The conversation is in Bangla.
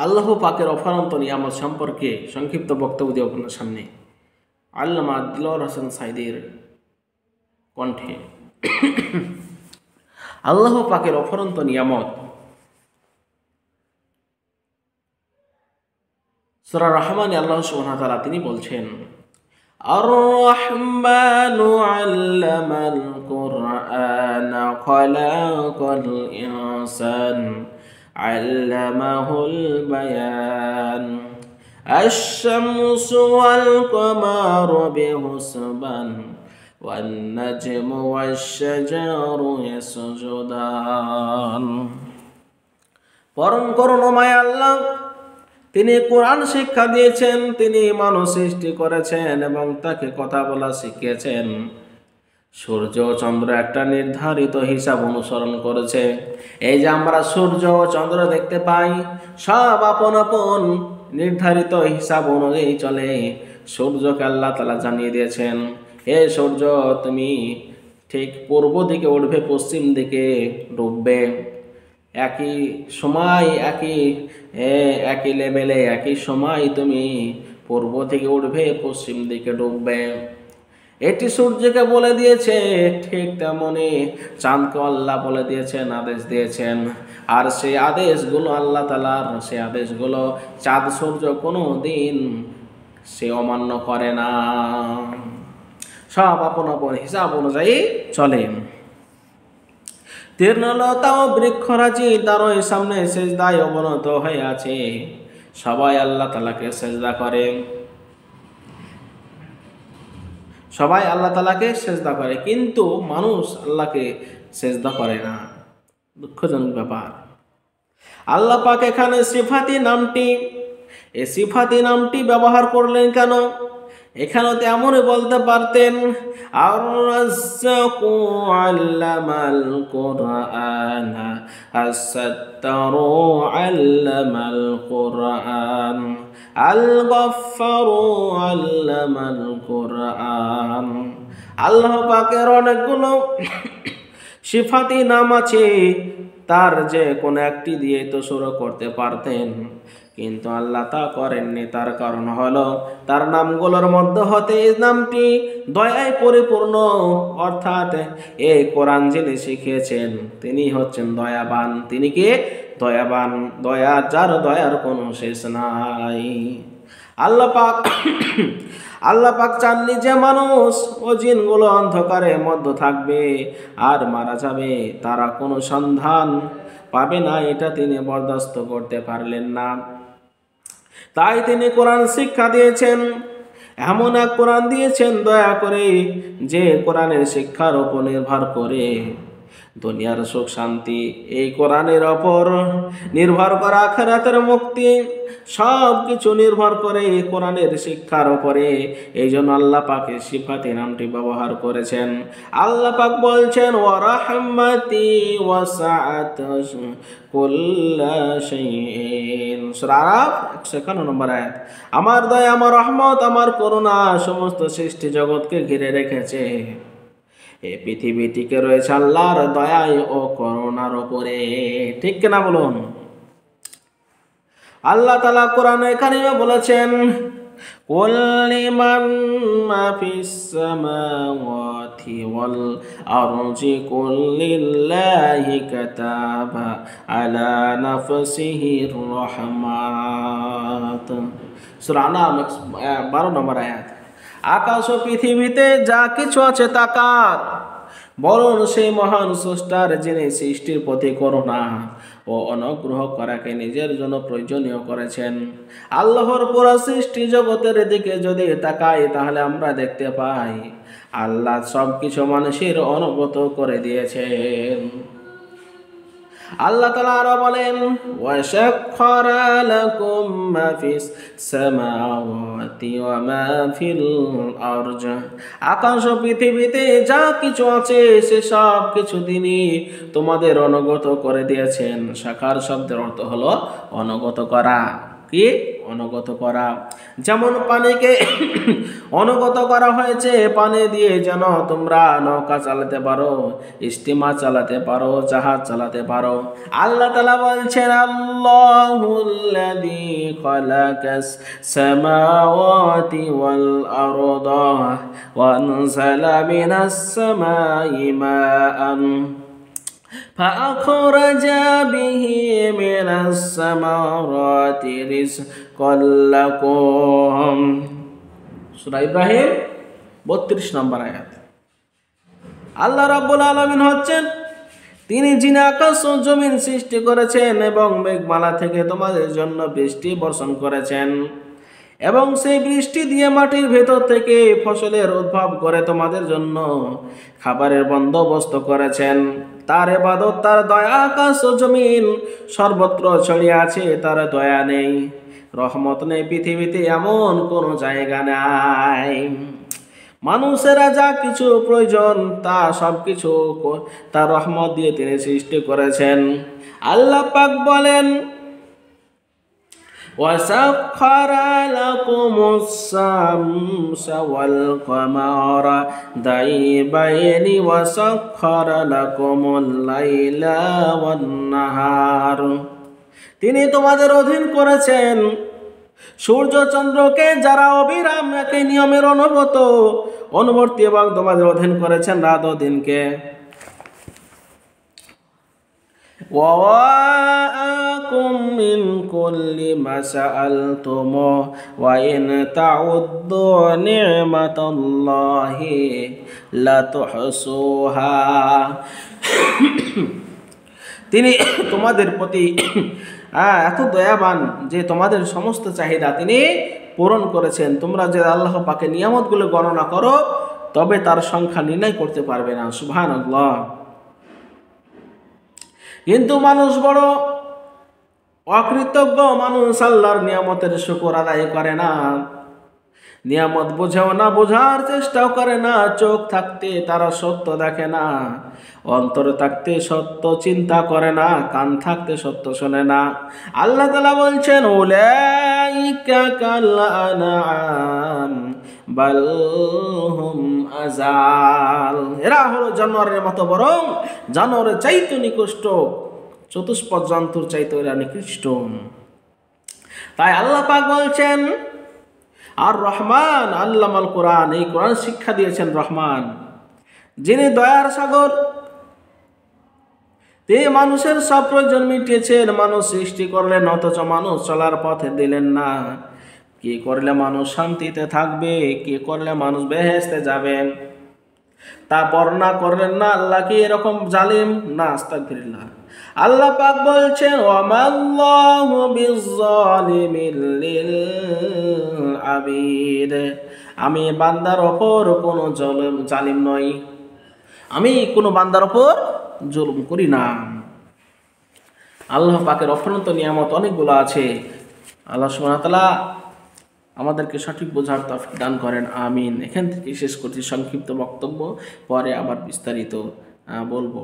আল্লাহ পাকের অফুরন্ত নিয়ামত সম্পর্কে সংক্ষিপ্ত বক্তব্য দিয়ে আপনার সামনে আল্লামা দিলওয়ার হোসেন সাঈদীর কণ্ঠে। আল্লাহ পাকের অফুরন্ত নিয়ামত। সূরা রহমানে আল্লাহ সুবহানাহু ওয়া তাআলা তিনি বলছেন, আর-রহমানু আল্লামাল কুরআনা খালাকাল ইনসান আল্লামাহুল বায়ান আশ-শামসু ওয়াল কামারু বিহুসবান ওয়ান নাজমু ওয়াশ-শাজারু ইয়াসজুদান। পরম করুণাময় আল্লাহ, তিনি কোরআন শিক্ষা দিয়েছেন, তিনি মানুষ সৃষ্টি করেছেন এবং তাকে কথা বলা শিখিয়েছেন। সূর্য চন্দ্র একটা নির্ধারিত হিসাব অনুসরণ করেছে। এই যে আমরা সূর্য চন্দ্র দেখতে পাই, সব আপন আপন নির্ধারিত হিসাব অনুযায়ী চলে। সূর্যকে আল্লাহ তাআলা জানিয়ে দিয়েছেন, হে সূর্য, তুমি ঠিক পূর্ব দিকে উঠবে, পশ্চিম দিকে ডুববে। একই সময় একই লেভেলে একই সময় তুমি পূর্ব থেকে উঠবে, পশ্চিম দিকে ডুববে। এটি সূর্যকে বলে দিয়েছে, ঠিক তেমনি চাঁদকে আল্লাহ বলে দিয়েছেন, আদেশ দিয়েছেন। আর সেই আদেশগুলো আল্লাহ তাআলার, সেই আদেশগুলো চাঁদ সূর্য কোনো দিন সে অমান্য করে না, সব আপন আপন হিসাব অনুযায়ী চলে। তৃণলতা ও বৃক্ষরাজি তার সামনে সেজদায় অবনত হয়ে আছে। সবাই আল্লাহ তাআলাকে সেজদা করে, সবাই আল্লাহ তাআলাকে সেজদা করে, কিন্তু মানুষ আল্লাহকে সেজদা করে না। দুঃখজনক ব্যাপার। আল্লাহ পাক এখানে সিফাতি নামটি, এই সিফাতি নামটি ব্যবহার করলেন কেন? এখানে তো এমনই বলতে পারতেন, আর-রাজ্জাকু আল্লামাল কুরআনা আস-সাত্তারু আল্লামাল কুরআন আল-গাফফারু আল্লামাল কুরআন। আল্লাহ পাকের অনেকগুলো সিফাতি নাম আছে, তার যে কোনো একটি দিয়ে তো শুরু করতে পারতেন, কিন্তু আল্লাহ তা করেননি। তার কারণ হলো তার নামগুলোর মধ্যে হতে এই নামটি দয়ায় পরিপূর্ণ, অর্থাৎ এই কোরআন যিনি শিখিয়েছেন তিনি হচ্ছেন দয়াবান। তিনি কে? দয়াবান, দয়া যার দয়ার কোনো শেষ নাই। আল্লাহ পাক চাননি যে মানুষ ও জিনগুলো অন্ধকারের মধ্যে থাকবে আর মারা যাবে, তারা কোনো সন্ধান পাবে না, এটা তিনি বরদাস্ত করতে পারলেন না। তাই তিনি কোরআন শিক্ষা দিয়েছেন, এমন এক কোরআন দিয়েছেন দয়া করে, যে কোরআনের শিক্ষার উপর নির্ভর করে দুনিয়ার সুখ শান্তি এই কোরআনের ওপর নির্ভর করা, আখিরাতের মুক্তি সব কিছু নির্ভর করে এই কোরআনের শিক্ষার উপরে। এই জন্য আল্লাহ পাকে সিফাতি নামটি ব্যবহার করেছেন। আল্লাহ পাক বলছেন, ওয়া রাহমাতি ওয়াসআত কুল্লা শাইইন। সূরা আরাফ 151 নম্বর আয়াত। আমার দয়া, আমার রহমত, আমার করুণা সমস্ত সৃষ্টি জগৎকে ঘিরে রেখেছে। এই পৃথিবী টিকে রয়েছে আল্লাহর দয়ায় ও করুণার উপরে। ঠিক কিনা বলুন? আল্লাহ তাআলা কোরআনে কারিমে বলেছেন, কুল লিমান মা ফিস সামাওয়াতি ওয়াল আরজি কুল লিল্লাহি কাতাবা আলা নাফসিহির রাহমাত। সূরা আনাম 12 নম্বর আয়াত। আকাশ ও পৃথিবীতে যা কিছু আছে তা কার? বরং সেই মহান স্রষ্টার, যিনি সৃষ্টির প্রতি করুণা ও অনুগ্রহ করাকে নিজের জন্য প্রয়োজনীয় করেছেন। আল্লাহর পুরো সৃষ্টি জগতের দিকে যদি তাকাই, তাহলে আমরা দেখতে পাই আল্লাহ সব কিছু মানুষের অনুগত করে দিয়েছেন। আল্লাহ তাআলা আরো বলেন, ওয়াশাক্খারা লাকুম মা ফিস সামাওয়াতি ওয়া মা ফিল আরজ। আকাশ ও পৃথিবীতে যা কিছু আছে সে সব কিছু তিনি তোমাদের অনুগত করে দিয়েছেন। শাখার শব্দের অর্থ হলো অনুগত করা। কি? অনুগত করা। যেমন পানিকে অনুগত করা হয়েছে, পানি দিয়ে যেন তোমরা নৌকা চালাতে পারো, স্টিমার চালাতে পারো, জাহাজ চালাতে পারো। আল্লাহ তাআলা বলছেন, আল্লাহুল্লাযী খালাকাস সামাওয়াতি ওয়াল আরদা ওয়া আনজালা মিনাস সামাই মাআন فأخرج به من الثمرات رزقا لكم। সূরা ইব্রাহিম 32 নম্বর আয়াত। আল্লাহ রাব্বুল আলামিন হচ্ছেন তিনি যিনি আকাশ ও জমিন সৃষ্টি করেছেন এবং মেঘমালা থেকে তোমাদের জন্য বৃষ্টি বর্ষণ করেছেন এবং সেই বৃষ্টি দিয়ে মাটির ভেতর থেকে ফসলের উদ্ভব করে তোমাদের জন্য খাবারের বন্দোবস্ত করেছেন। তার ইবাদত, তার দয়া আকাশ ও জমিন সর্বত্র ছড়িয়ে আছে, তার দয়া নেই, রহমত নেই, পৃথিবীতে এমন কোনো জায়গা নাই। মানুষেরা যা কিছু প্রয়োজন তা সব কিছু তার রহমত দিয়ে তিনি সৃষ্টি করেছেন। আল্লাহ পাক বলেন, وَسَخَّرَ لَكُمُ الشَّمْسَ وَالْقَمَرَ دَائِبَيْنِ وَسَخَّرَ لَكُمُ اللَّيْلَ وَالنَّهَارَ। তিনি তোমাদের অধীন করেছেন সূর্য চন্দ্রকে, যারা অবিরাম একই নিয়মের অনুবর্তী এবং তোমাদের অধীন করেছেন রাত ও দিনকে। وَوَآكُم مِّن كُلِّ مَا سَأَلْتُمُوهُ وَإِن تَعُدُّوا نِعْمَةَ اللَّهِ لَتُحْصُوهَا। তিনি তোমাদের প্রতি এত দয়াবান যে তোমাদের সমস্ত চাহিদা তিনি পূরণ করেছেন। তোমরা যে আল্লাহ পাকের নিয়ামতগুলো গণনা করো তবে তার সংখ্যা নির্ণয় করতে পারবে না। সুবহানাল্লাহ। কিন্তু মানুষ বড় অকৃতজ্ঞ, মানুষ আল্লাহর নিয়ামতের শুকর আদায় করে না, নিয়ামত বোঝেও না, বোঝার চেষ্টাও করে না। চোখ থাকতে তারা সত্য দেখে না, অন্তর থাকতে সত্য চিন্তা করে না, কান থাকতে সত্য শোনে না। আল্লাহ তাআলা বলছেন, উলাইকা কাল আনআম বাল হুম আযাল। এরা হলো জানোয়ারের মতো, বরং জানোয়ারের চাইতে নিকৃষ্ট, চতুষ্পদ জন্তুর চাইতে এরা নিকৃষ্ট। তাই আল্লাহ পাক বলছেন, আর রহমান আল্লামাল কোরআন, এই কোরআন শিক্ষা দিয়েছেন রহমান, যিনি দয়ার সাগর। তিনি মানুষের সব প্রয়োজন মিটিয়েছেন। মানুষ সৃষ্টি করলেন অথচ মানুষ চলার পথে দিলেন না। কি করলে মানুষ শান্তিতে থাকবে, কি করলে মানুষ বেহেশতে যাবেন তা বর্ণনা করলেন না। আল্লাহ কি এরকম জালিম? না, আস্তাগফিরুল্লাহ। আল্লাহ পাক বলছেন, ওয়ামাল্লাহু বিজ্জালিমিল লিল আবিদ। আমি বান্দার ওপর কোনো জালিম নই, আমি কোনো বান্দার ওপর জুলুম করি না। আল্লাহ পাকের অফুরন্ত নিয়ামত অনেকগুলো আছে। আল্লাহ সুবহানাহু ওয়া তাআলা আমাদেরকে সঠিক বোঝার তৌফিক দান করেন, আমিন। এখান থেকে শেষ করছি সংক্ষিপ্ত বক্তব্য, পরে আবার বিস্তারিত বলবো।